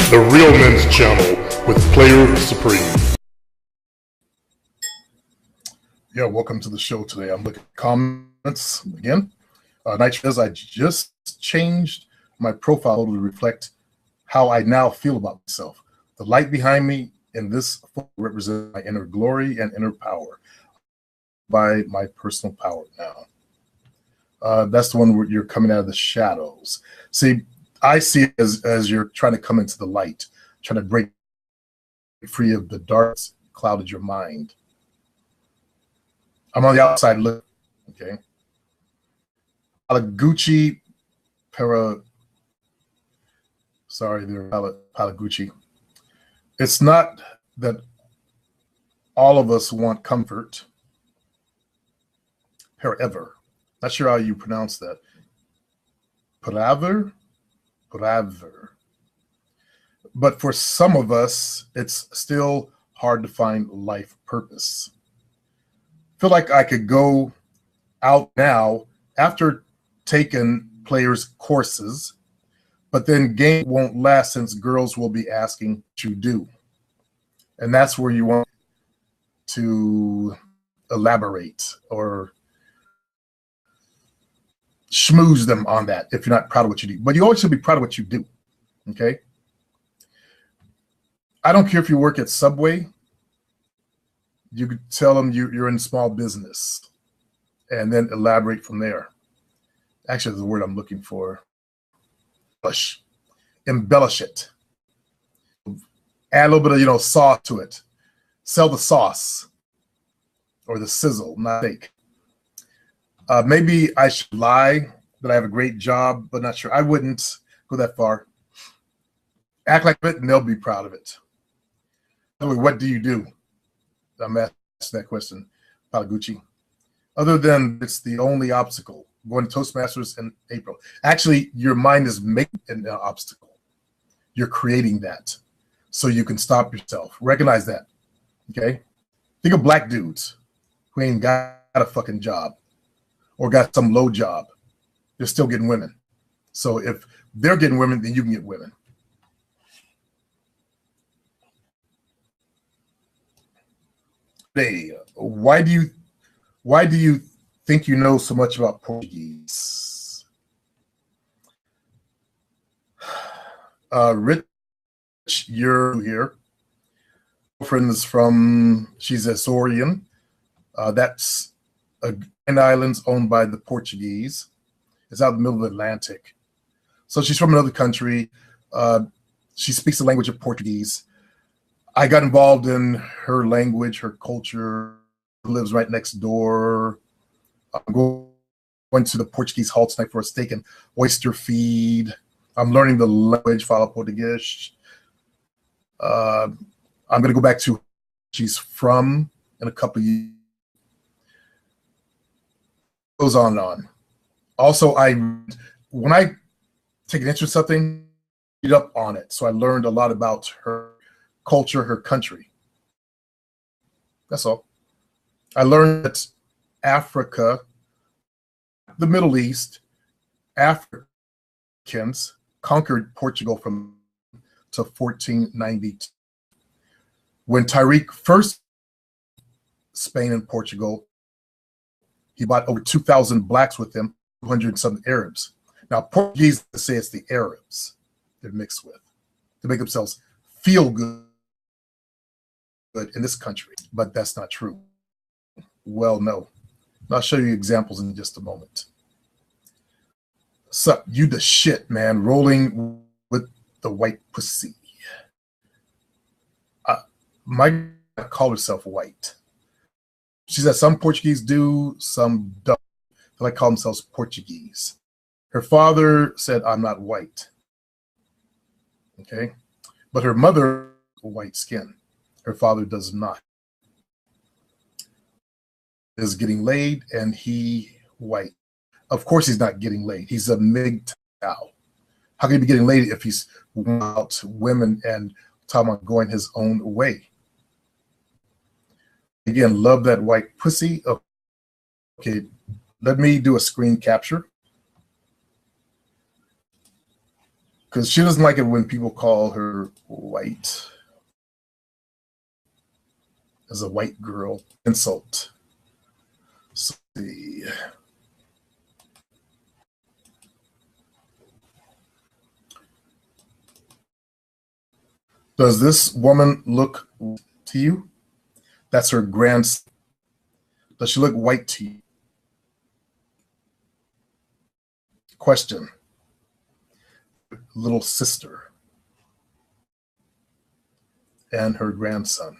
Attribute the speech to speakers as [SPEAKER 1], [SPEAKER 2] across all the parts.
[SPEAKER 1] the Real Men's Channel with Player Supreme.
[SPEAKER 2] Yeah, welcome to the show today. I'm looking at comments again. Night says I just changed my profile to reflect how I now feel about myself. The light behind me in this photo represents my inner glory and inner power by my personal power now. That's the one where you're coming out of the shadows. See, I see it as you're trying to come into the light, trying to break free of the dark clouded your mind. I'm on the outside looking, okay? Palagucci, Palagucci. It's not that all of us want comfort, forever. Not sure how you pronounce that. Forever. But for some of us, it's still hard to find life purpose. Feel like I could go out now after taking players' courses, but then game won't last since girls will be asking what you do. And that's where you want to elaborate or schmooze them on that if you're not proud of what you do. But you always should be proud of what you do, okay? I don't care if you work at Subway. You could tell them you're in small business and then elaborate from there. Actually, there's a word I'm looking for. Embellish it. Add a little bit of, sauce to it. Sell the sauce or the sizzle, not steak. Maybe I should lie that I have a great job, but not sure. I wouldn't go that far. Act like it and they'll be proud of it. What do you do? I'm asking that question, Palagucci. Other than it's the only obstacle, going to Toastmasters in April. Actually, your mind is making an obstacle. You're creating that so you can stop yourself. Recognize that, okay? Think of black dudes who ain't got a fucking job or got some low job. They're still getting women. So if they're getting women, then you can get women. Hey, why do you think you know so much about Portuguese? Rich, you're here. Girlfriend is she's Azorian. That's an islands owned by the Portuguese. It's out in the middle of the Atlantic. So she's from another country. She speaks the language of Portuguese. I got involved in her language, her culture, lives right next door. I'm going to the Portuguese hall tonight for a steak and oyster feed. I'm learning the language, Fala Português. I'm going to go back to where she's from in a couple of years. Goes on and on. Also, when I take an interest in something, read up on it. So I learned a lot about her culture, her country. That's all. I learned that Africa, the Middle East, Africans conquered Portugal to 1492. When Tariq first Spain and Portugal, he brought over 2,000 blacks with him, 200 some Arabs. Now, Portuguese say it's the Arabs they're mixed with to make themselves feel good in this country, but that's not true. Well, no. I'll show you examples in just a moment. So, you the shit, man, rolling with the white pussy. My call herself white. She said some Portuguese do, some don't. They like call themselves Portuguese. Her father said, I'm not white. Okay? But her mother, white skin. Her father does not. Is getting laid and he white. Of course he's not getting laid. He's a MGTOW. How can he be getting laid if he's out women and talking about going his own way? Again, love that white pussy. Okay, let me do a screen capture. because she doesn't like it when people call her white as a white girl insult. So, let's see. Does this woman look to you? That's her grandson. Does she look white to you? Question. Little sister and her grandson.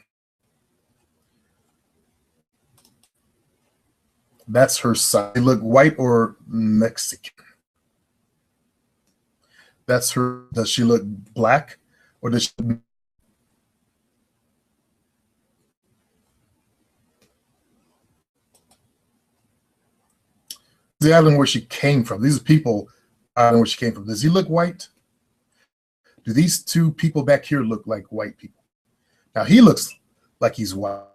[SPEAKER 2] That's her son. They look white or Mexican? That's her. Does she look black or does she? The island where she came from. These are people. Island where she came from. Does he look white? Do these two people back here look like white people? Now he looks like he's white.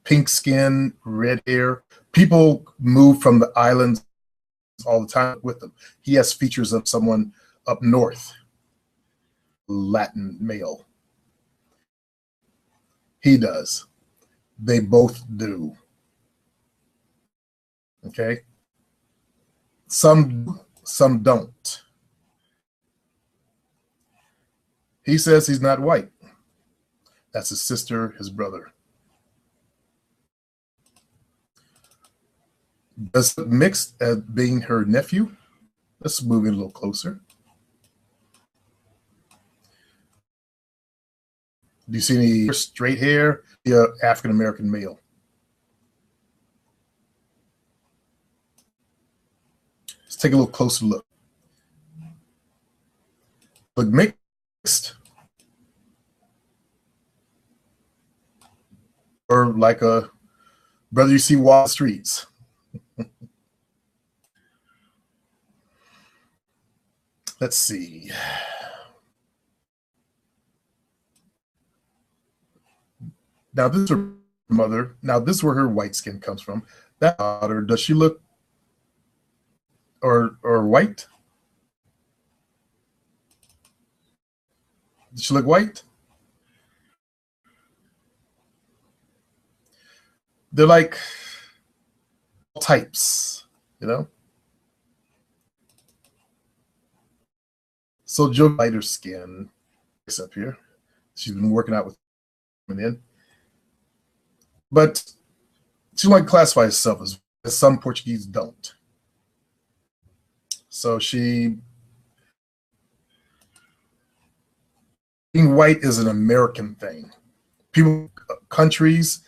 [SPEAKER 2] Pink skin, red hair. People move from the islands all the time with them. He has features of someone up north, Latin male. He does. They both do. Okay. Some don't. He says he's not white. That's his sister, his brother. Does it mix as being her nephew? Let's move in a little closer. Do you see any straight hair? The African American male. Let's take a little closer look. Look mixed, or like a brother you see walk the streets. Let's see. Now this is her mother. Now this is where her white skin comes from. That daughter, does she look or white? Does she look white? They're like types, you know? So Joe lighter skin up here. She's been working out with women in. But she might classify herself as some Portuguese don't. So being white is an American thing. People, countries,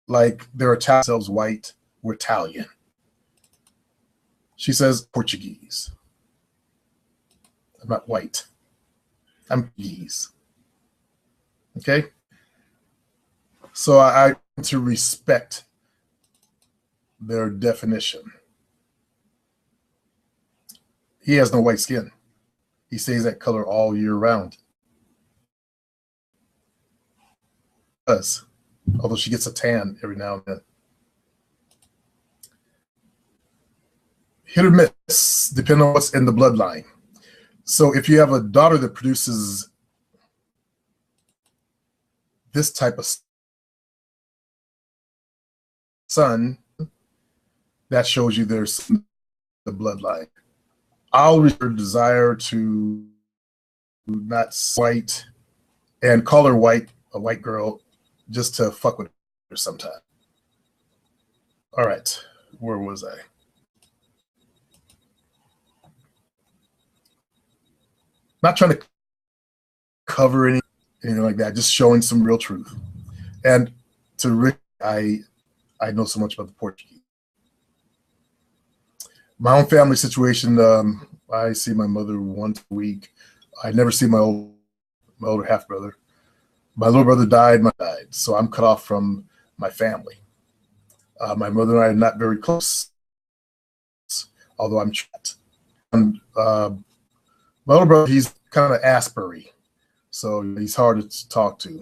[SPEAKER 2] like they're themselves white, we're Italian. She says Portuguese. I'm not white. I'm Portuguese. Okay? So I want to respect their definition. He has no white skin. He stays that color all year round. Does, although she gets a tan every now and then. Hit or miss, depending on what's in the bloodline. So if you have a daughter that produces this type of son, that shows you there's the bloodline. I'll desire to not white and call her white, a white girl, just to fuck with her sometime. All right, where was I? Not trying to cover anything like that, just showing some real truth. And to Rick, I know so much about the Portuguese. My own family situation, I see my mother once a week. I never see my older half brother. My little brother died, so I'm cut off from my family. My mother and I are not very close, although I'm chat. And my little brother, he's kind of Asperry, so he's hard to talk to.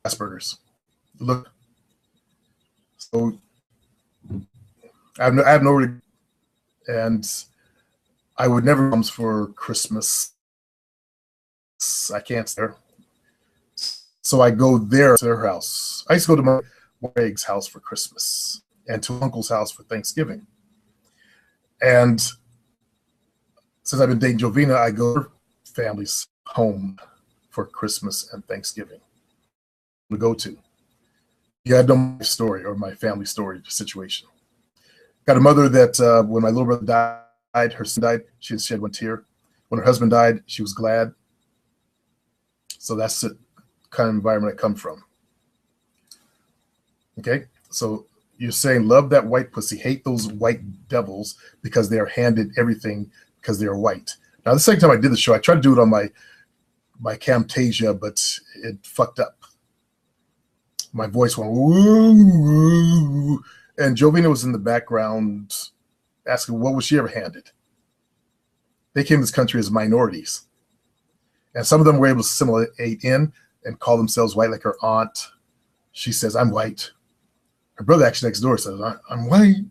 [SPEAKER 2] Asperger's. Look, so I have no and I would never comes for Christmas. I can't there. So I go there to their house. I used to go to my Greg's house for Christmas and to Uncle's house for Thanksgiving. And since I've been dating Jovina, I go to her family's home for Christmas and Thanksgiving to go to. You gotta know my story or my family story situation. Got a mother that when my little brother died, her son died, she shed one tear. When her husband died, she was glad. So that's the kind of environment I come from. Okay, so you're saying love that white pussy, hate those white devils because they are handed everything because they are white. Now, the second time I did the show, I tried to do it on my Camtasia, but it fucked up. My voice went woo, and Jovina was in the background asking what was she ever handed. They came to this country as minorities, and some of them were able to assimilate in and call themselves white, like her aunt. She says, "I'm white." Her brother actually next door says, "I'm white,"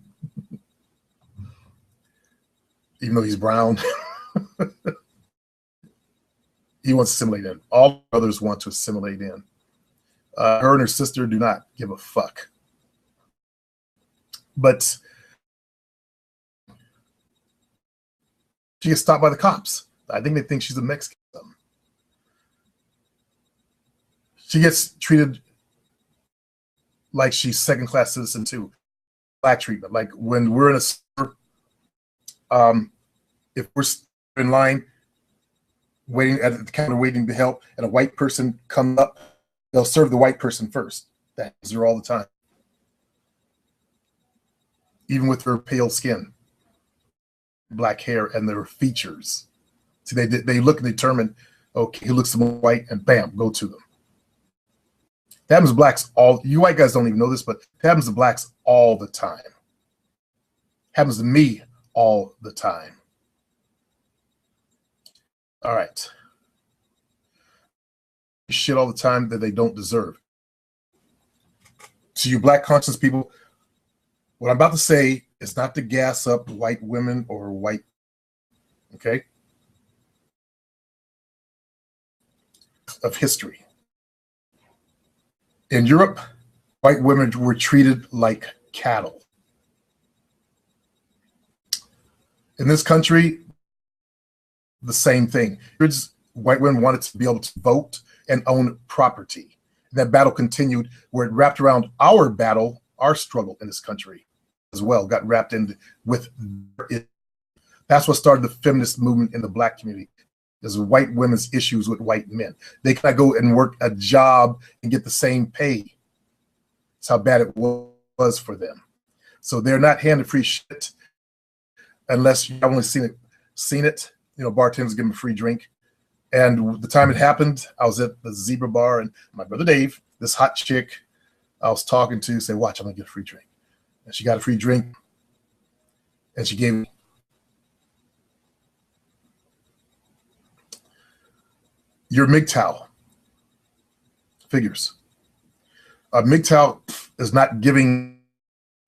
[SPEAKER 2] even though he's brown. He wants to assimilate in. All brothers want to assimilate in. Her and her sister do not give a fuck. But she gets stopped by the cops. I think they think she's a Mexican. She gets treated like she's second-class citizen too. Black treatment. Like when we're in a store, if we're in line, waiting at the counter, waiting to help, and a white person comes up, they'll serve the white person first. That is her all the time. Even with her pale skin, black hair, and their features. See, they look and determine, okay, he looks more white, and bam, go to them. That happens to blacks all, you white guys don't even know this, but it happens to blacks all the time. Happens to me all the time. All right. Shit all the time that they don't deserve. To you black conscious people, what I'm about to say is not to gas up white women or white, okay? Of history. In Europe, white women were treated like cattle. In this country, the same thing. White women wanted to be able to vote and own property. That battle continued where it wrapped around our battle, our struggle in this country as well, got wrapped in with it. That's what started the feminist movement in the black community. There's white women's issues with white men. They cannot go and work a job and get the same pay. That's how bad it was for them. So they're not handed free shit unless you've only seen it. You know, bartenders give them a free drink. And the time it happened, I was at the Zebra Bar, and my brother Dave, this hot chick I was talking to, said, "Watch, I'm gonna get a free drink." And she got a free drink, and she gave me your MGTOW figures. MGTOW is not giving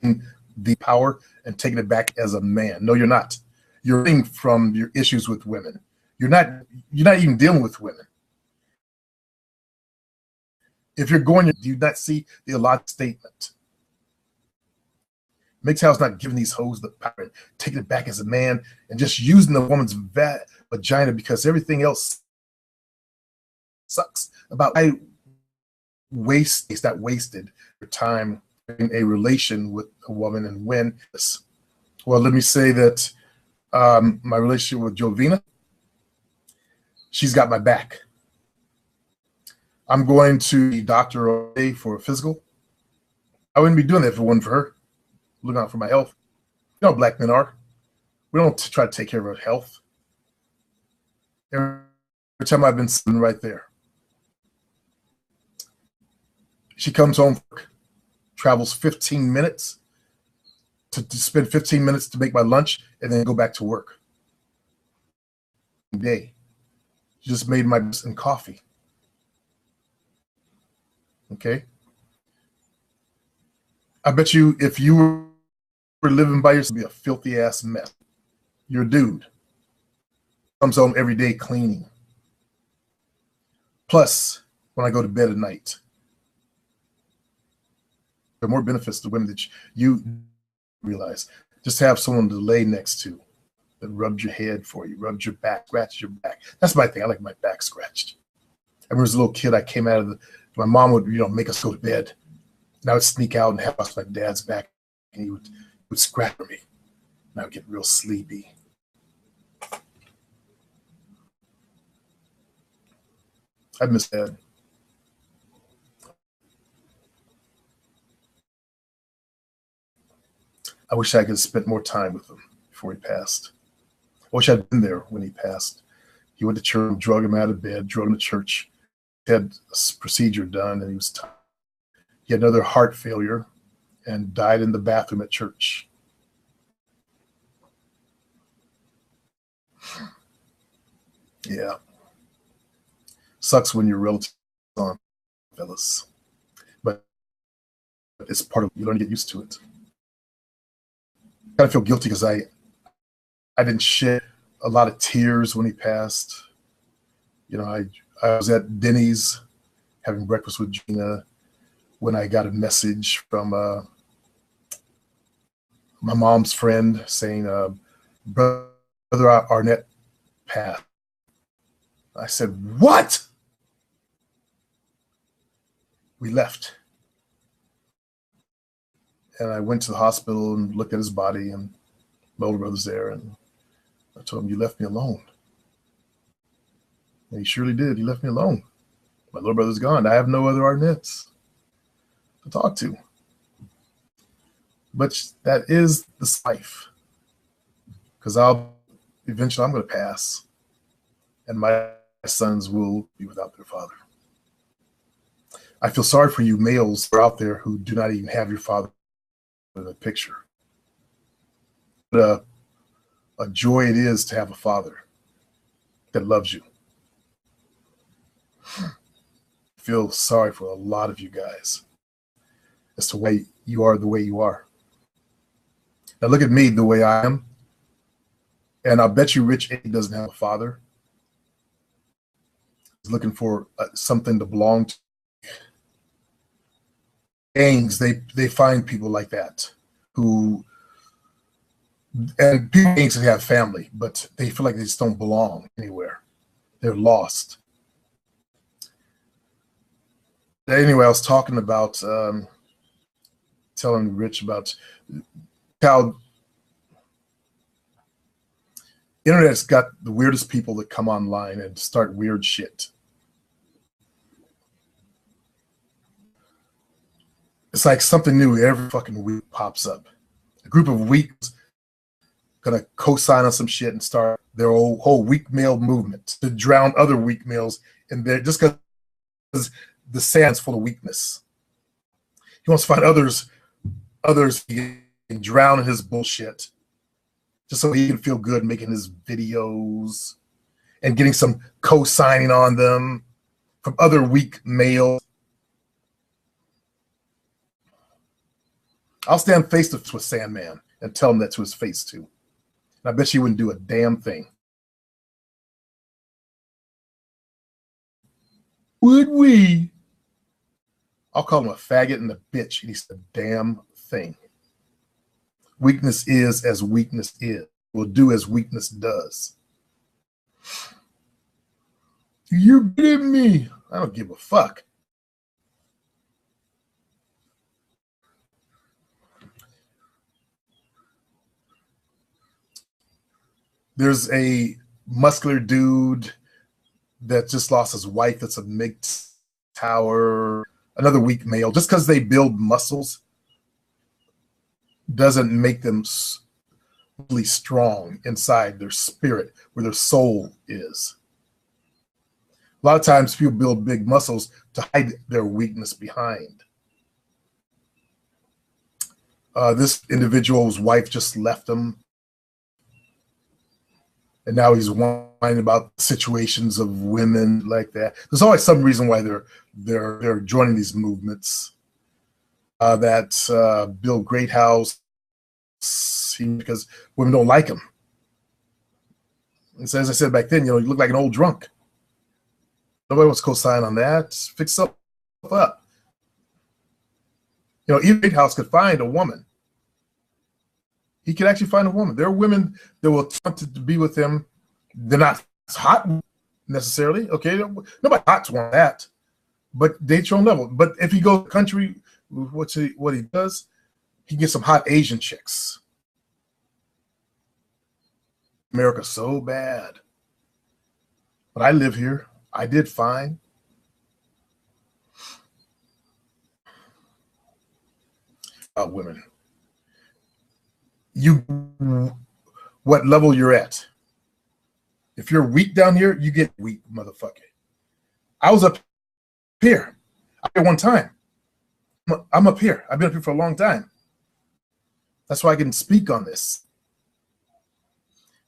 [SPEAKER 2] the power and taking it back as a man. No, you're not. You're running from your issues with women. You're not even dealing with women. If you're going, do you not see the allotted statement? MGTOW is not giving these hoes the power and taking it back as a man and just using the woman's vagina because everything else sucks about it's not wasted your time in a relation with a woman. And when, well, let me say that my relationship with Jovina, she's got my back. I'm going to the doctor for a physical. I wouldn't be doing that if it wasn't for her. Looking out for my health. You know how black men are. We don't try to take care of our health. Every time I've been sitting right there. She comes home, travels 15 minutes to spend 15 minutes to make my lunch and then go back to work. Day. She just made my and coffee. Okay. I bet you if you were living by yourself, it'd be a filthy ass mess. You're a dude. Comes home every day cleaning. Plus, when I go to bed at night, there are more benefits to women that you realize. Just have someone to lay next to that rubs your head for you, rubs your back, scratches your back. That's my thing. I like my back scratched. I remember as a little kid, I came out of my mom would, make us go to bed. And I would sneak out and have us my dad's back, and he would scratch for me. And I would get real sleepy. I miss Dad. I wish I could have spent more time with him before he passed. I wish I'd been there when he passed. He went to church, drug him out of bed, drug him to church, had a procedure done, and he was tired. He had another heart failure and died in the bathroom at church. Yeah. Sucks when you're relative on, fellas. But it's part of, you learn to get used to it. I kind of feel guilty because I didn't shed a lot of tears when he passed. I was at Denny's having breakfast with Gina when I got a message from my mom's friend saying, Brother Arnett passed. I said, what? We left. And I went to the hospital and looked at his body, and my older brother's there, and I told him, you left me alone. And he surely did. He left me alone. My little brother's gone. I have no other Arnetts to talk to. But that is the life. Because eventually I'm going to pass, and my sons will be without their father. I feel sorry for you males who are out there who do not even have your father in the picture. But a joy it is to have a father that loves you. I feel sorry for a lot of you guys as to why you are the way you are. Now look at me the way I am, and I'll bet you Rich A doesn't have a father. He's looking for something to belong to. Gangs, they find people like that who, and people gangs that have family, but they feel like they just don't belong anywhere. They're lost. Anyway, I was talking about telling Rich about how internet's got the weirdest people that come online and start weird shit. It's like something new every fucking week pops up. A group of weaks gonna co-sign on some shit and start their whole weak male movement to drown other weak males in there just because the sand's full of weakness. He wants to find others he can drown in his bullshit just so he can feel good making his videos and getting some co-signing on them from other weak males. I'll stand face to face with Sandman and tell him that to his face too. And I bet he wouldn't do a damn thing. Would we? I'll call him a faggot and a bitch, and he's the damn thing. Weakness is as weakness is. Will do as weakness does. You're kidding me. I don't give a fuck. There's a muscular dude that just lost his wife that's a MGTOWer, another weak male. Just because they build muscles doesn't make them really strong inside their spirit, where their soul is. A lot of times people build big muscles to hide their weakness behind. This individual's wife just left him, and now he's whining about situations of women like that. There's always some reason why they're joining these movements. That Bill Greathouse, because women don't like him. And so, as I said back then, you look like an old drunk. Nobody wants to co-sign on that. Fix yourself up. Even White House could find a woman. He could actually find a woman. There are women that will want to be with him. They're not hot necessarily. Okay, nobody hot want that, but date your own level. But if he goes to the country, what he does, he gets some hot Asian chicks. America's so bad, but I live here. I did fine. Women, what level you're at. If you're weak down here, you get weak, motherfucker. I was up here. At one time. I'm up here. I've been up here for a long time. That's why I can speak on this.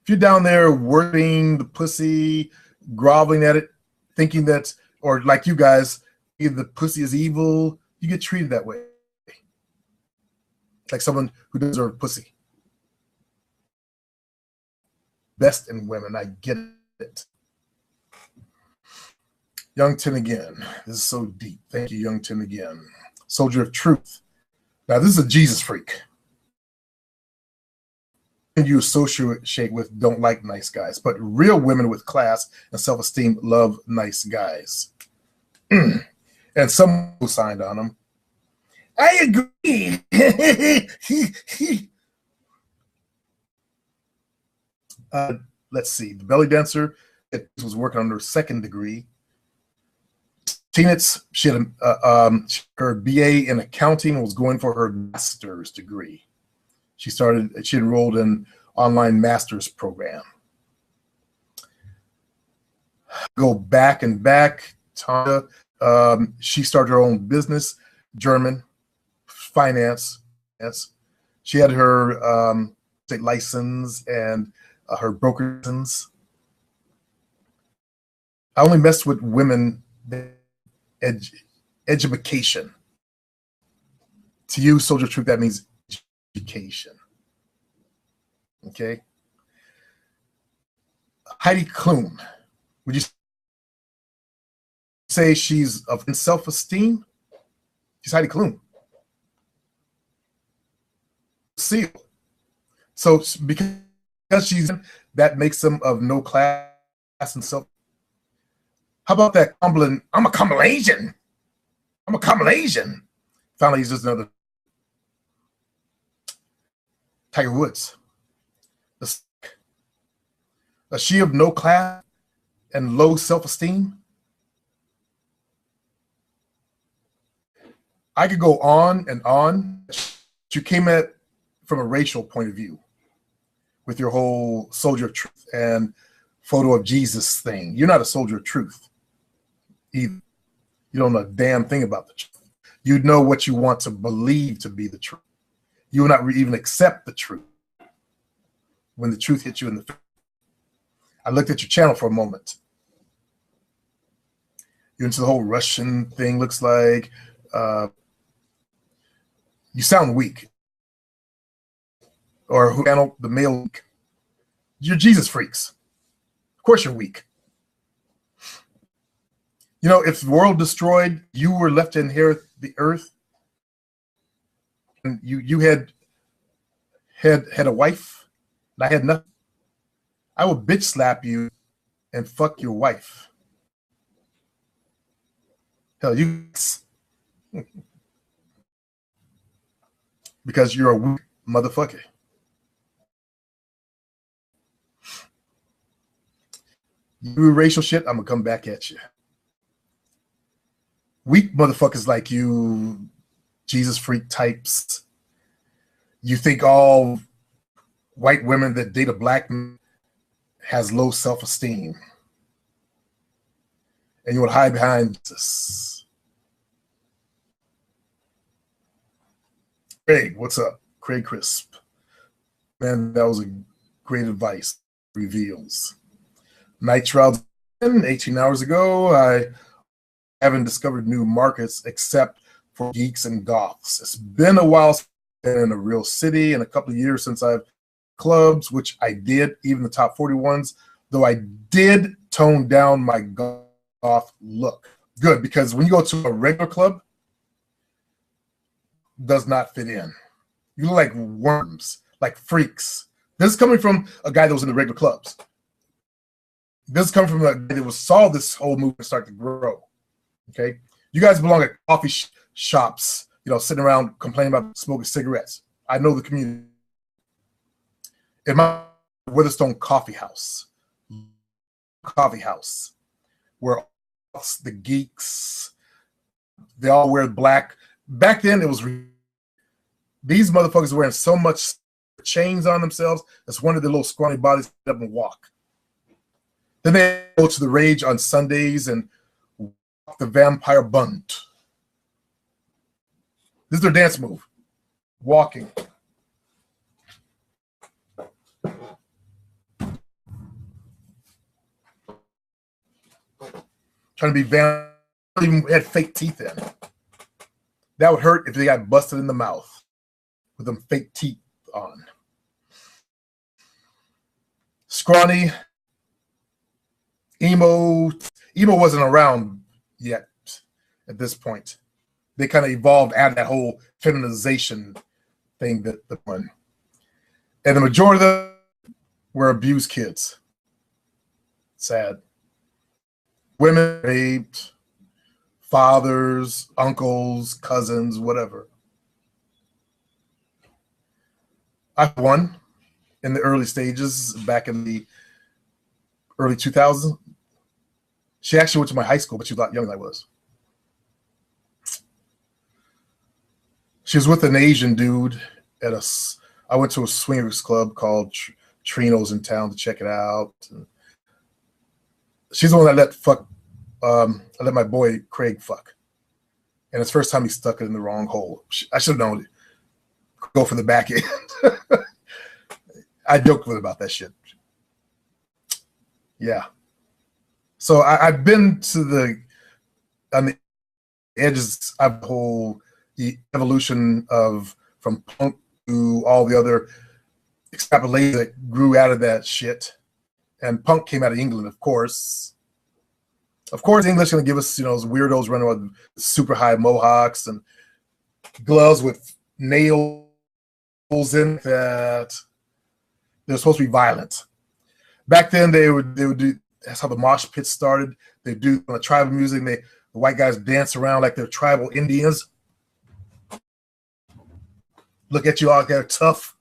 [SPEAKER 2] If you're down there working the pussy, groveling at it, thinking that, or like you guys, the pussy is evil, you get treated that way. Like someone who deserves pussy. Best in women, I get it. Young Tin again. This is so deep. Thank you, Young Tin again. Soldier of Truth. Now, this is a Jesus freak. You associate with don't like nice guys, but real women with class and self-esteem love nice guys. And some who signed on them. I agree. Let's see. The belly dancer was working on her second degree. Teenitz, she had her BA in accounting, was going for her master's degree. She enrolled in online master's program. Go back and back. Tonda, she started her own business, German finance. Yes, she had her state license and her broker license. I only messed with women. Education. To you, Soldier of Truth, that means education. Okay. Heidi Klum, would you say she's of self-esteem? She's Heidi Klum. Seal. So because she's that makes them of no class and self. How about that Cumberland? I'm a Cumberlandsian. I'm a Cumberlandsian. Finally, he's just another Tiger Woods. Is she of no class and low self-esteem? I could go on and on. You came at from a racial point of view with your whole Soldier of Truth and photo of Jesus thing. You're not a soldier of truth either. You don't know a damn thing about the truth. You know what you want to believe to be the truth. You will not even accept the truth when the truth hits you in the face. I looked at your channel for a moment. You're into the whole Russian thing, looks like. You sound weak. Or who channel the male? You're Jesus freaks. Of course you're weak. You know, if the world destroyed, you were left to inherit the earth, and you had a wife, and I had nothing, I will bitch slap you and fuck your wife. Hell, you because you're a weak motherfucker. You racial shit, I'm gonna come back at you. Weak motherfuckers like you, Jesus freak types. You think all white women that date a black man has low self-esteem. And you would hide behind Jesus. Craig, what's up? Craig Crisp. Man, that was a great advice. Reveals. Night Trials 18 hours ago. I haven't discovered new markets except for geeks and goths. It's been a while since I've been in a real city and a couple of years since I've clubs, which I did, even the top 40 ones. though I did tone down my goth look. Good, because when you go to a regular club, does not fit in. You look like worms, like freaks. This is coming from a guy that was in the regular clubs. This is coming from a guy that saw this whole movement start to grow. Okay, you guys belong at coffee shops, sitting around complaining about smoking cigarettes. I know the community. In my Witherspoon Coffee House, where the geeks, they all wear black. Back then, it was these motherfuckers wearing so much chains on themselves. That's one of their little scrawny bodies get up and walk. Then they go to the Rage on Sundays and walk the Vampire Bunt. This is their dance move, walking. Trying to be vampire, even had fake teeth in. That would hurt if they got busted in the mouth with them fake teeth on. Scrawny, emo wasn't around yet at this point. They kind of evolved out of that whole feminization thing that the one. And the majority of them were abused kids. Sad. Women raped, fathers, uncles, cousins, whatever. I won in the early stages back in the early 2000s. She actually went to my high school, but she was a lot younger than I was. She was with an Asian dude I went to a swingers club called Trino's in town to check it out. She's the one that I let my boy Craig fuck. And it's the first time he stuck it in the wrong hole. I should have known it. Go for the back end. I joked with her about that shit. Yeah. So I've been on the edges of the whole evolution from punk to all the other extrapolation that grew out of that shit. And punk came out of England, of course. Of course, English going to give us, those weirdos running with super high mohawks and gloves with nails in that they're supposed to be violent. Back then, they would do. That's how the mosh pit started. They do on the tribal music. The white guys dance around like they're tribal Indians. Look at you all there, tough.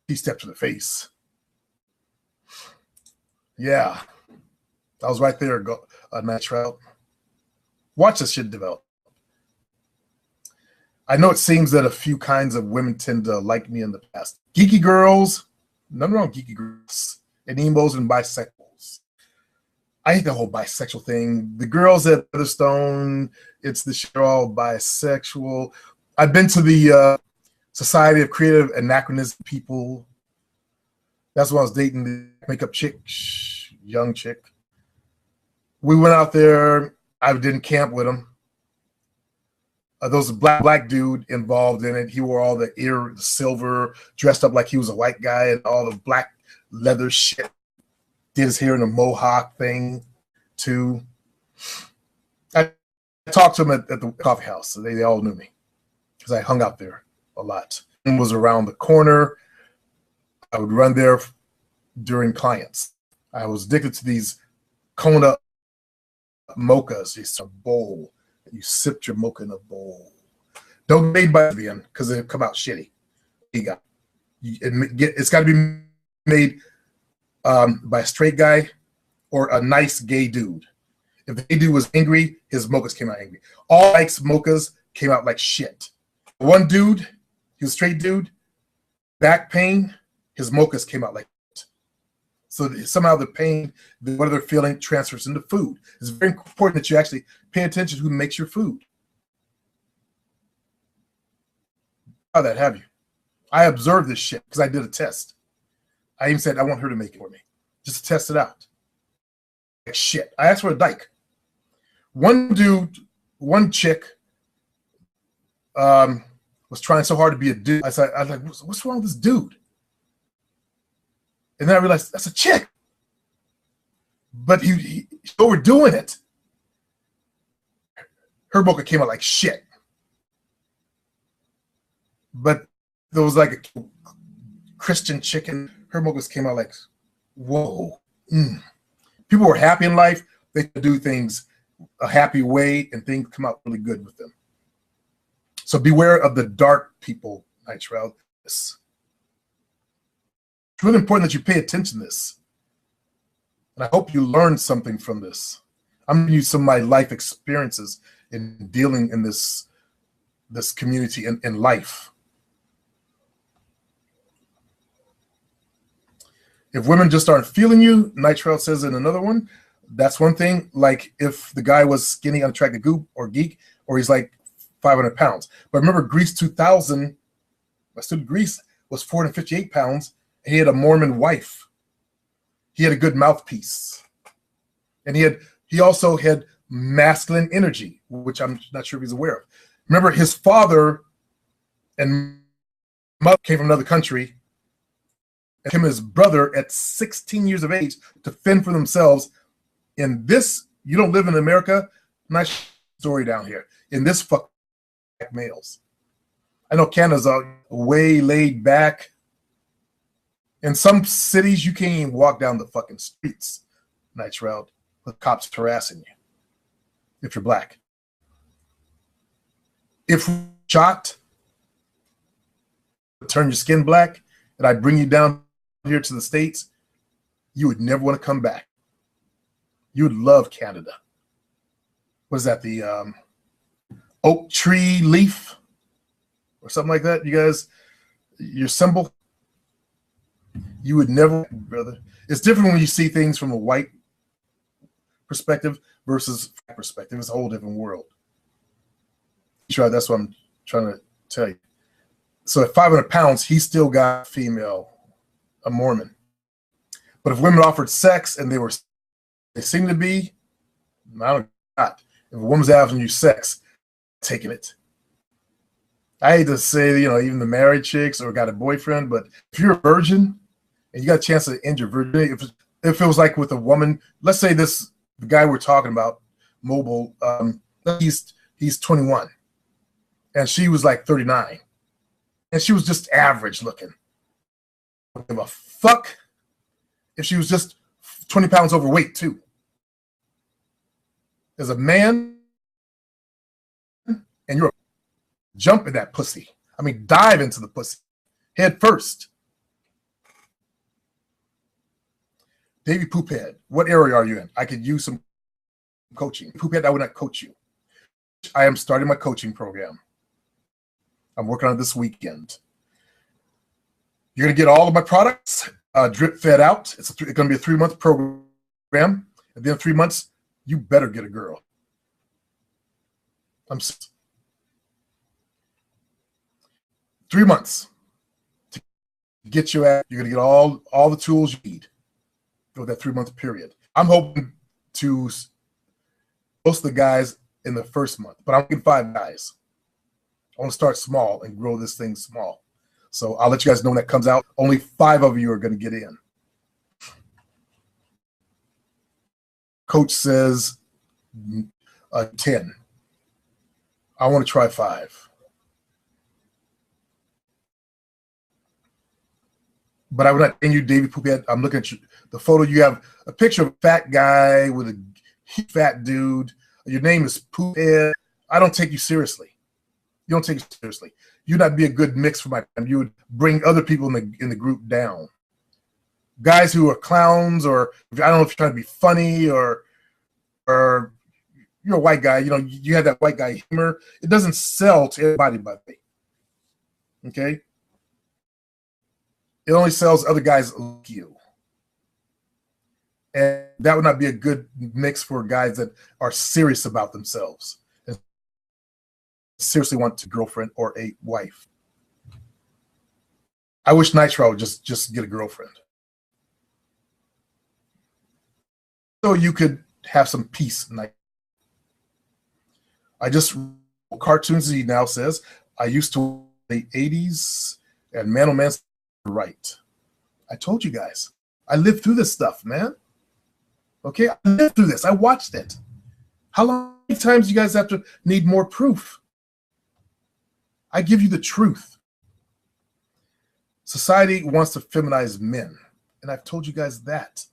[SPEAKER 2] He stepped to the face. Yeah. I was right there, Matt Trout. Watch this shit develop. I know it seems that a few kinds of women tend to like me in the past. Geeky girls, nothing wrong with geeky girls, and emos and bisexuals. I hate the whole bisexual thing. The girls at Featherstone, it's the shit all bisexual. I've been to the Society of Creative Anachronism people. That's when I was dating the makeup chick, young chick. We went out there. I didn't camp with him. There was a black dude involved in it. He wore all the silver, dressed up like he was a white guy, and all the black leather shit. Did his hair in a mohawk thing, too. I talked to him at the coffee house. So they all knew me because I hung out there a lot. It was around the corner. I would run there during clients. I was addicted to these Kona mochas. It's a bowl. You sipped your mocha in a bowl. Don't made by the end because they come out shitty. It's got to be made by a straight guy or a nice gay dude. If the gay dude was angry, his mochas came out angry. All Mike's mochas came out like shit. One dude, he was a straight dude, back pain, his mochas came out like shit. So somehow the pain, what they're feeling, transfers into food. It's very important that you actually pay attention to who makes your food. How that have you? I observed this shit because I did a test. I even said I want her to make it for me, just to test it out. Like shit. I asked for a dyke. One chick was trying so hard to be a dude. I was like, what's wrong with this dude? And then I realized that's a chick. but he overdoing it. Herb Mocha came out like shit. But there was like a Christian chicken. Herb Mocha's came out like, whoa. People were happy in life. They could do things a happy way, and things come out really good with them. So beware of the dark people, Nitrell. It's really important that you pay attention to this. And I hope you learned something from this. I'm giving you some of my life experiences in dealing in this community in life. If women just aren't feeling you, Nitrell says in another one, that's one thing. Like if the guy was skinny, unattractive goop or geek, or he's like 500 pounds. But remember, Grease 2000, my student Grease was 458 pounds, and he had a Mormon wife. He had a good mouthpiece. And he also had masculine energy, which I'm not sure if he's aware of. Remember, his father and mother came from another country, and him and his brother at 16 years of age to fend for themselves. In this, you don't live in America, nice story down here. In this fuck males. I know Canada's way laid back. In some cities, you can't even walk down the fucking streets, Nitrell, with cops harassing you if you're black. If shot, turn your skin black, and I bring you down here to the States, you would never want to come back. You would love Canada. What is that, the oak tree leaf or something like that? You guys, your symbol? You would never, brother. It's different when you see things from a white perspective versus black perspective. It's a whole different world. That's what I'm trying to tell you. So at 500 pounds, he still got female, a Mormon. But if women offered sex and they seem to be, I don't know. If a woman's offering you sex, taking it. I hate to say, even the married chicks or got a boyfriend, but if you're a virgin and you got a chance to end your virginity, if it was like with a woman, let's say the guy we're talking about, Mobile, he's 21, and she was like 39, and she was just average looking. I don't give a fuck if she was just 20 pounds overweight too. As a man, and you're jump in that pussy. I mean, dive into the pussy head first. Davey Poophead, what area are you in? I could use some coaching. Poophead, I would not coach you. I am starting my coaching program. I'm working on it this weekend. You're going to get all of my products drip fed out. It's going to be a 3-month program. At the end of 3 months, you better get a girl. 3 months to get you at. You're going to get all the tools you need for that 3-month period. I'm hoping to most of the guys in the first month, but I'm getting 5 guys. I want to start small and grow this thing small. So I'll let you guys know when that comes out. Only 5 of you are going to get in. Coach says 10. I want to try 5. But I would not send you David Poophead. I'm looking at the photo. You have a picture of a fat guy with a fat dude. Your name is Poophead. I don't take you seriously. You don't take it seriously. You'd not be a good mix for my time. You would bring other people in the group down. Guys who are clowns, or I don't know if you're trying to be funny, or you're a white guy. You have that white guy humor. It doesn't sell to everybody, by the way. Okay? It only sells other guys like you. And that would not be a good mix for guys that are serious about themselves and seriously want a girlfriend or a wife. I wish Nitro would just get a girlfriend, so you could have some peace. I just cartoons, he now says. I used to the 80s, and man, oh man, right. I told you guys. I lived through this stuff, man. Okay, I lived through this. I watched it. How long times do you guys have to need more proof? I give you the truth. Society wants to feminize men, and I've told you guys that.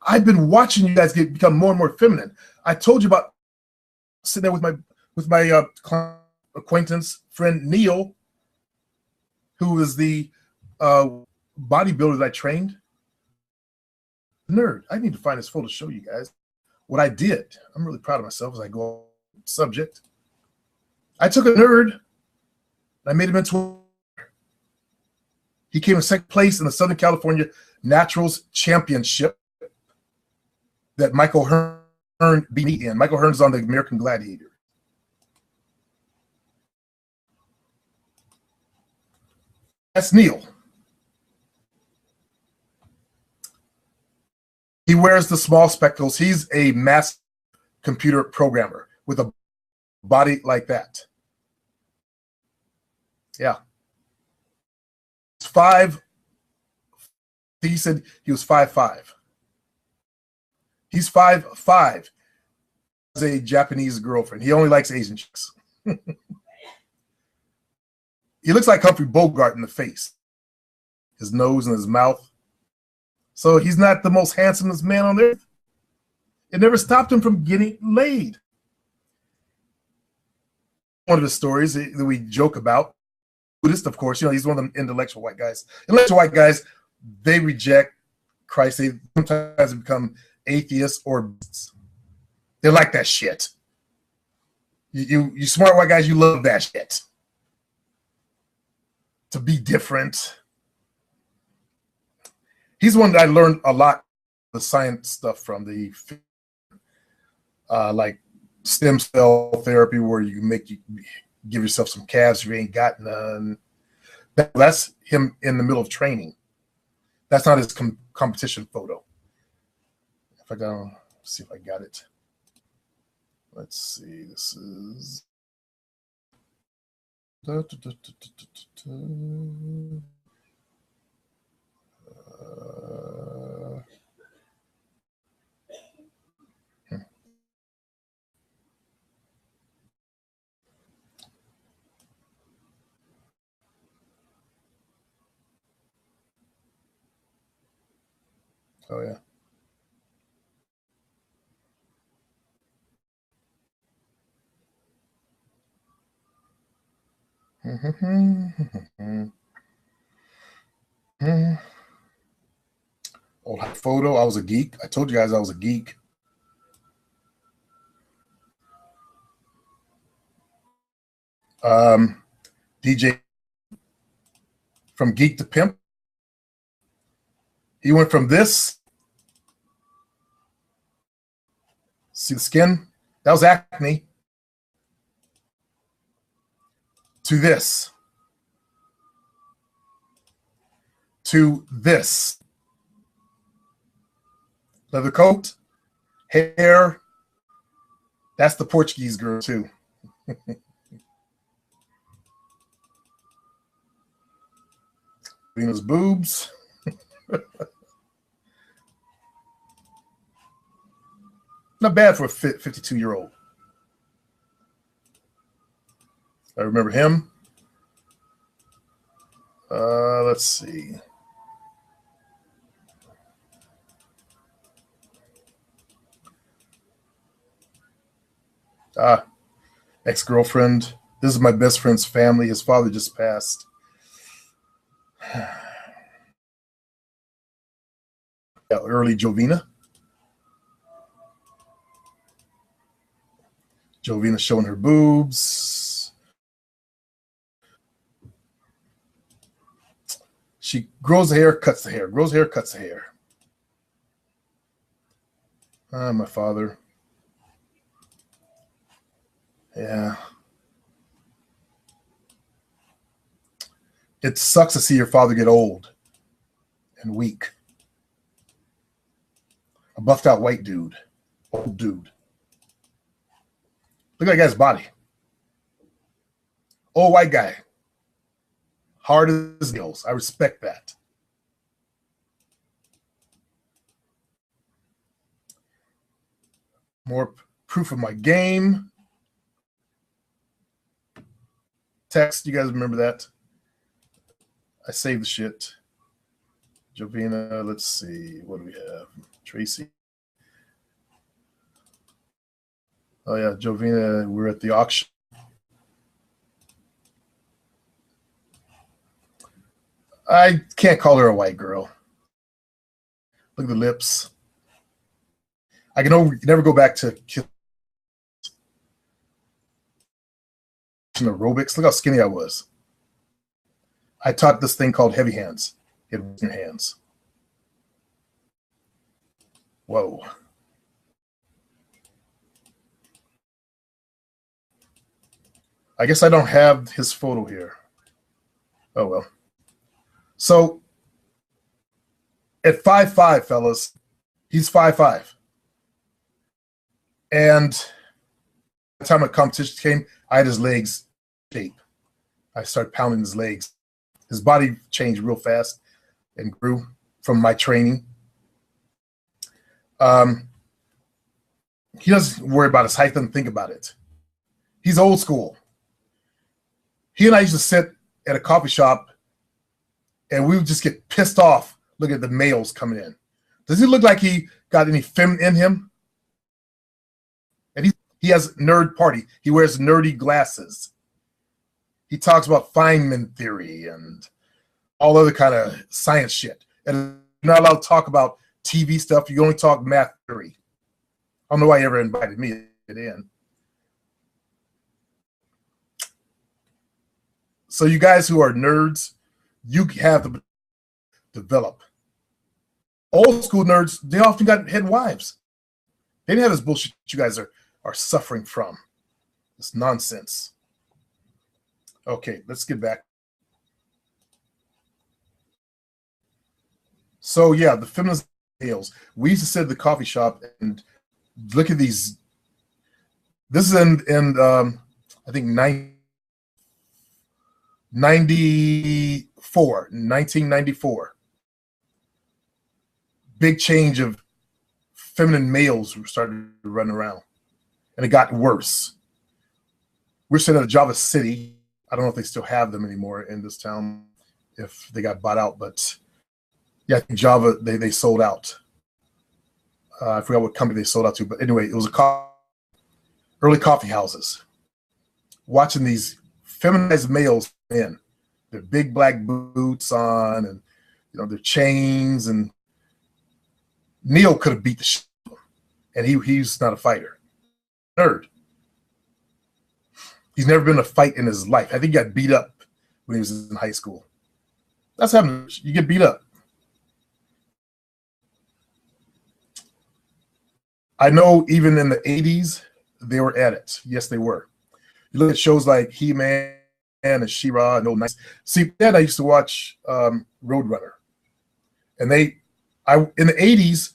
[SPEAKER 2] I've been watching you guys become more and more feminine. I told you about sitting there with my acquaintance friend Neil, who is the bodybuilder that I trained. Nerd. I need to find this photo to show you guys what I did. I'm really proud of myself as I go on the subject. I took a nerd and I made him into. He came in second place in the Southern California Naturals Championship that Michael Hearn beat me in. Michael Hearn's on the American Gladiator. That's Neil. He wears the small spectacles. He's a master computer programmer with a body like that. Yeah. He's 5. He said he was 5'5". He's 5'5". He has a Japanese girlfriend. He only likes Asian chicks. He looks like Humphrey Bogart in the face, his nose and his mouth. So he's not the most handsomest man on earth. It never stopped him from getting laid. One of his stories that we joke about, Buddhist, of course, he's one of them intellectual white guys. Intellectual white guys, they reject Christ. They sometimes become atheists or they like that shit. You smart white guys, you love that shit. To be different. He's one that I learned a lot of the science stuff from, the like stem cell therapy, where you give yourself some calves if you ain't got none. That's him in the middle of training. That's not his competition photo. If I go, see if I got it. Let's see. This is. Oh yeah. Old photo. I was a geek. I told you guys I was a geek. DJ from geek to pimp. He went from this. See the skin? That was acne. To this. To this. Leather coat, hair. That's the Portuguese girl too. Venus boobs. Not bad for a 52-year-old. I remember him. Let's see. Ex-girlfriend. This is my best friend's family. His father just passed. Yeah, early Jovina. Jovina showing her boobs. She grows the hair, cuts the hair. Grows the hair, cuts the hair. My father. Yeah. It sucks to see your father get old and weak. A buffed out white dude. Old dude. Look at that guy's body. Old white guy. Hard as nails. I respect that. More proof of my game. Text, you guys remember that? I saved the shit. Jovina, let's see. What do we have? Tracy. Oh, yeah, Jovina, we're at the auction. I can't call her a white girl. Look at the lips. I can never go back to aerobics. Look how skinny I was. I taught this thing called heavy hands. Get in your hands. Whoa. I guess I don't have his photo here. Oh, well. So, at 5'5", fellas, he's 5'5". And by the time a competition came, I had his legs shape. I started pounding his legs. His body changed real fast and grew from my training. He doesn't worry about his height, doesn't think about it. He's old school. He and I used to sit at a coffee shop and we would just get pissed off looking at the males coming in. Does he look like he got any feminine in him? And he has nerd party. He wears nerdy glasses. He talks about Feynman theory and all other kind of science shit. And you're not allowed to talk about TV stuff. You only talk math theory. I don't know why he ever invited me in. So you guys who are nerds, you have to develop. Old school nerds, they often got head wives. They didn't have this bullshit you guys are suffering from. It's nonsense. Okay, let's get back. So yeah, the feminist males. We used to sit at the coffee shop and look at these. This is in I think 1994. Big change of feminine males who started to run around. And it got worse. We're sitting at Java City. I don't know if they still have them anymore in this town, if they got bought out, but yeah, I think Java, they sold out. I forgot what company they sold out to, but anyway, it was early coffee houses. Watching these feminized males in their big black boots on and their chains, and Neil could have beat the shit out of him, and he's not a fighter. Nerd. He's never been in a fight in his life. I think he got beat up when he was in high school. That's happening. You get beat up. I know even in the 80s, they were at it. Yes, they were. You look at shows like He-Man and She-Ra and Old Nice. See, Dad, I used to watch Roadrunner. And in the 80s,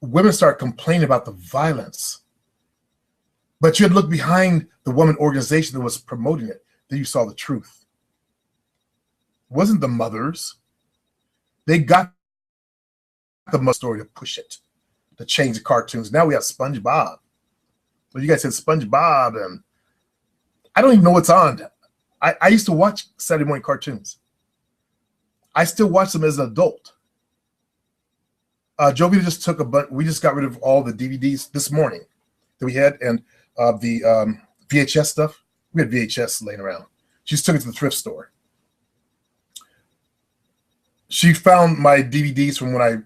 [SPEAKER 2] women started complaining about the violence. But you had to look behind the woman organization that was promoting it. Then you saw the truth. It wasn't the mothers. They got the mother story to push it, to change the cartoons. Now we have SpongeBob. Well, you guys said SpongeBob, and I don't even know what's on. I used to watch Saturday morning cartoons. I still watch them as an adult. Jovita just took a bunch. We just got rid of all the DVDs this morning that we had, and the VHS stuff. We had VHS laying around. She just took it to the thrift store. She found my DVDs from when I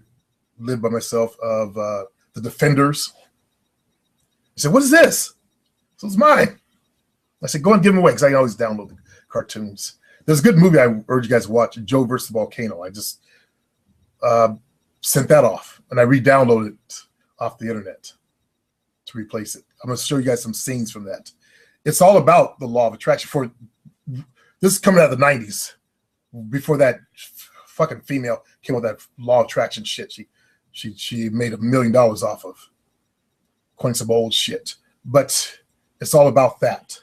[SPEAKER 2] lived by myself of the Defenders. She said, "What is this?" So it's mine. I said, "Go and give them away," because I can always download the cartoons. There's a good movie I urge you guys to watch, Joe versus the Volcano. I just sent that off, and I re-downloaded it off the internet to replace it. I'm going to show you guys some scenes from that. It's all about the law of attraction. This is coming out of the 90s. Before that fucking female came with that law of attraction shit. She made $1 million off of coining some old shit. But it's all about that.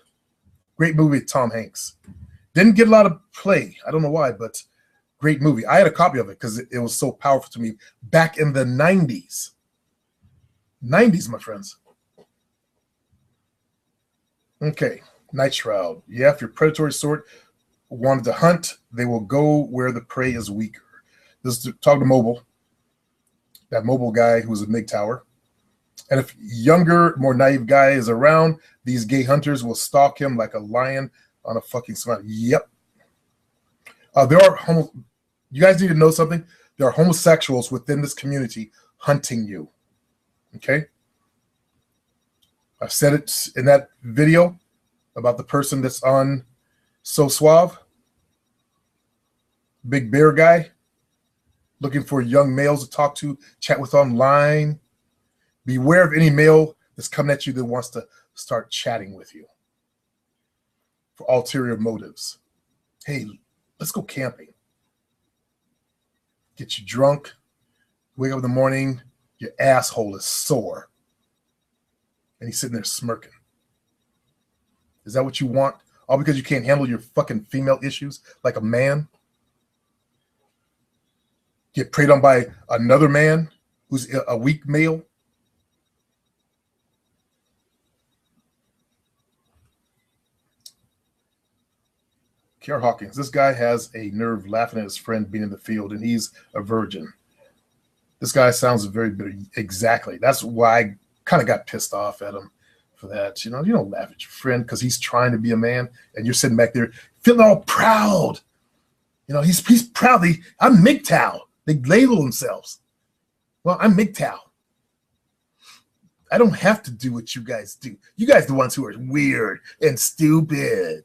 [SPEAKER 2] Great movie, Tom Hanks. Didn't get a lot of play. I don't know why, but great movie. I had a copy of it because it was so powerful to me back in the 90s. 90s, my friends. Okay, Night Shroud. Yeah, if your predatory sort wanted to hunt, they will go where the prey is weaker. This is talking to Mobile, that Mobile guy who's a MGTOWer. And if younger, more naive guy is around, these gay hunters will stalk him like a lion on a fucking savanna. Yep. There are you guys need to know something. There are homosexuals within this community hunting you. Okay? I've said it in that video about the person that's on So Suave. Big bear guy. Looking for young males to talk to, chat with online. Beware of any male that's coming at you that wants to start chatting with you for ulterior motives. Hey, let's go camping. Get you drunk. Wake up in the morning, your asshole is sore. And he's sitting there smirking. Is that what you want? All because you can't handle your fucking female issues like a man? Get preyed on by another man who's a weak male? Kier Hawkins, this guy has a nerve laughing at his friend being in the field, and he's a virgin. This guy sounds very bitter. Exactly. That's why I kind of got pissed off at him for that. You don't laugh at your friend because he's trying to be a man, and you're sitting back there feeling all proud. He's proud. I'm MGTOW. They label themselves. Well, I'm MGTOW. I don't have to do what you guys do. You guys are the ones who are weird and stupid.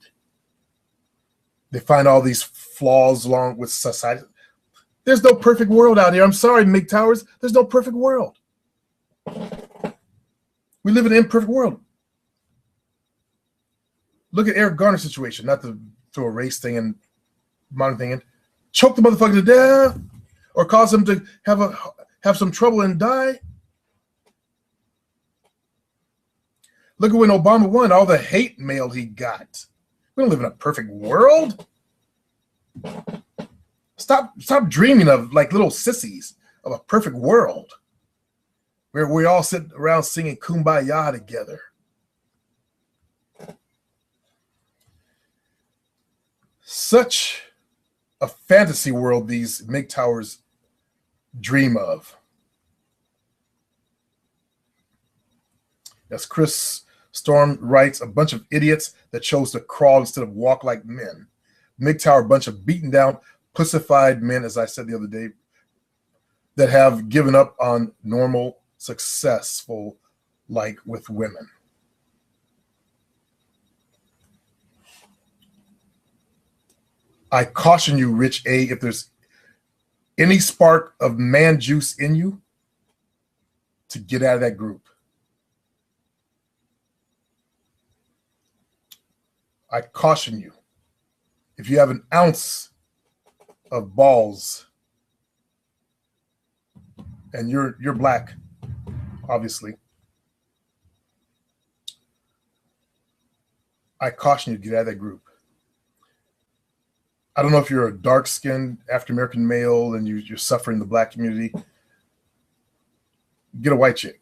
[SPEAKER 2] They find all these flaws along with society. There's no perfect world out here. I'm sorry, MGTOWers. There's no perfect world. We live in an imperfect world. Look at Eric Garner's situation. Not to throw a race thing and modern thing in. Choke the motherfucker to death or cause him to have some trouble and die. Look at when Obama won, all the hate mail he got. We don't live in a perfect world. Stop dreaming of like little sissies of a perfect world where we all sit around singing Kumbaya together. Such a fantasy world these MGTOWers dream of. As Chris Storm writes, a bunch of idiots that chose to crawl instead of walk like men. MGTOWer, a bunch of beaten down, pussified men, as I said the other day, that have given up on normal, successful, like with women. I caution you, Rich A, if there's any spark of man juice in you, to get out of that group. I caution you, if you have an ounce of balls, and you're black, obviously, I caution you to get out of that group. I don't know if you're a dark-skinned African-American male and you're suffering in the black community. Get a white chick.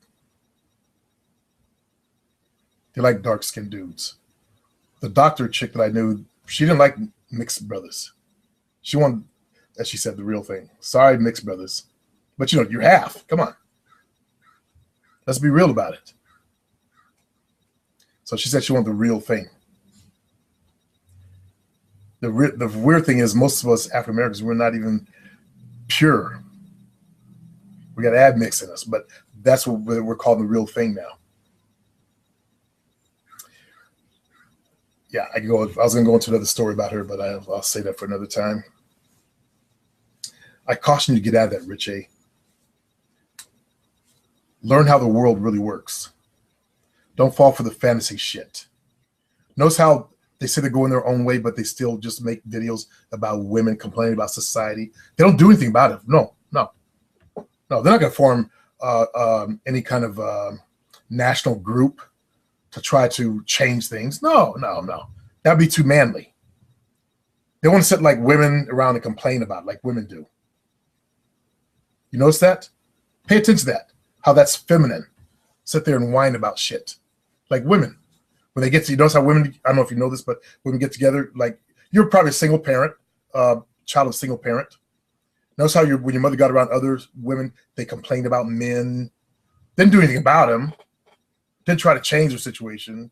[SPEAKER 2] They like dark-skinned dudes. The doctor chick that I knew, she didn't like mixed brothers. She wanted, as she said, the real thing. Sorry, mixed brothers. But you're half. Come on. Let's be real about it. So she said she wanted the real thing. The weird thing is most of us African Americans, we're not even pure. We got admix in us, but that's what we're calling the real thing now. Yeah, I was going to go into another story about her, but I'll say that for another time. I caution you to get out of that, Rich A. Learn how the world really works. Don't fall for the fantasy shit. Notice how they say they're going their own way, but they still just make videos about women complaining about society. They don't do anything about it. No. They're not going to form any kind of national group to try to change things. No. That'd be too manly. They want to sit like women around and complain about it like women do. You notice that? Pay attention to that. How that's feminine. Sit there and whine about shit like women. when they get to, you notice how women, I don't know if you know this, but women get together, like you're probably a single parent, child of a single parent. Notice how when your mother got around other women, they complained about men, didn't do anything about them, didn't try to change their situation.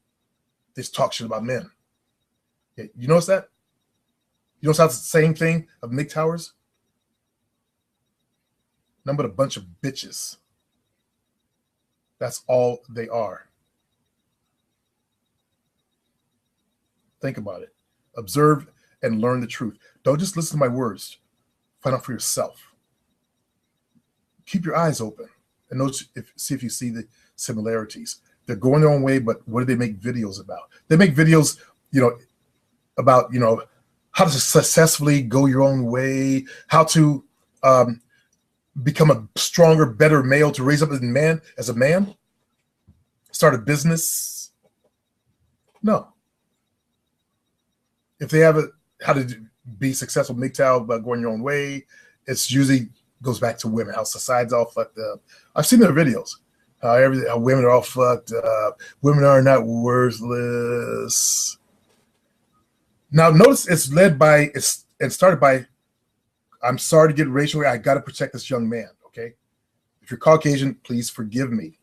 [SPEAKER 2] They just talk shit about men. Yeah, you notice that? You notice how it's the same thing of MGTOWers? Nothing but a bunch of bitches. That's all they are. Think about it. Observe and learn the truth. Don't just listen to my words. Find out for yourself. Keep your eyes open and see if you see the similarities. They're going their own way, but what do they make videos about? They make videos, about, how to successfully go your own way, how to become a stronger, better male, to raise up as a man, start a business. No. If they have how to be successful MGTOW by going your own way, it's usually goes back to women, how society's all fucked up. I've seen their videos, how women are all fucked up. Women are not worthless. Now notice it's started by, I'm sorry to get racial, I got to protect this young man, okay? If you're Caucasian, please forgive me.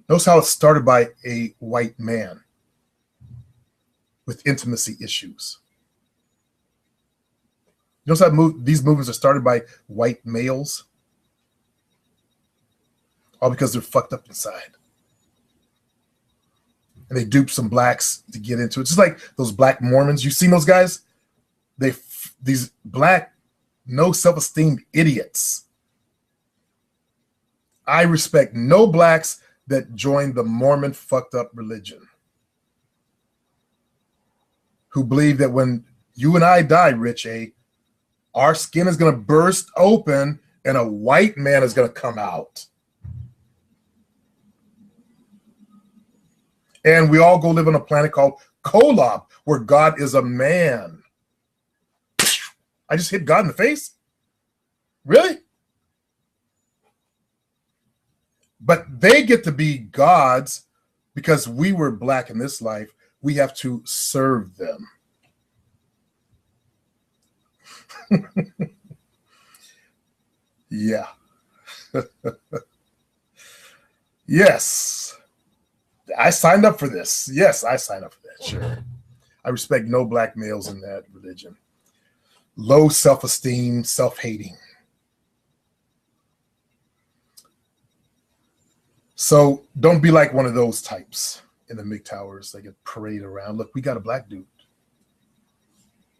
[SPEAKER 2] Notice how it started by a white man with intimacy issues. Notice how these movements are started by white males, all because they're fucked up inside. And they dupe some blacks to get into it. Just like those black Mormons. You've seen those guys? These black, no self-esteem idiots. I respect no blacks that join the Mormon fucked up religion, who believe that when you and I die, Rich A, our skin is going to burst open and a white man is going to come out. And we all go live on a planet called Kolob, where God is a man. I just hit God in the face? Really? But they get to be gods because we were black in this life. We have to serve them. Yeah. Yes. I signed up for this. Yes, I signed up for that. Sure. I respect no black males in that religion. Low self-esteem, self-hating. So don't be like one of those types in the MGTOWers that get paraded around. Look, we got a black dude.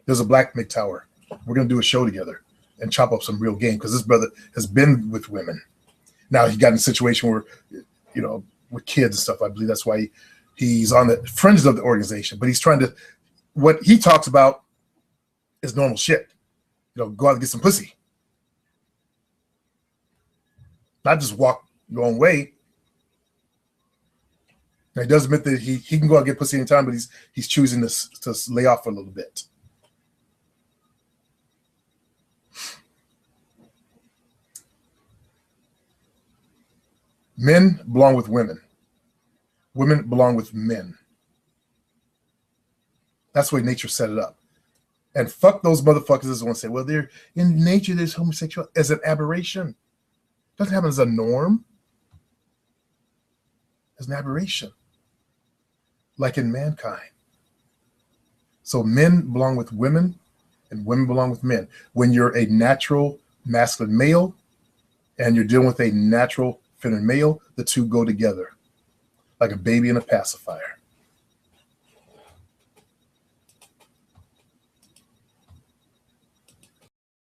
[SPEAKER 2] There's a black MGTOWer. We're going to do a show together and chop up some real game because this brother has been with women. Now he got in a situation where, with kids and stuff. I believe that's why he's on the fringes of the organization. But he's trying to, what he talks about is normal shit. Go out and get some pussy. Not just walk your own way. Now, he does admit that he can go out and get pussy anytime, but he's choosing to lay off for a little bit. Men belong with women. Women belong with men. That's the way nature set it up. And fuck those motherfuckers that want to say, well, they're in nature, there's homosexuality as an aberration. It doesn't happen as a norm. As an aberration. Like in mankind. So men belong with women and women belong with men. When you're a natural masculine male and you're dealing with a natural feminine male, the two go together like a baby and a pacifier.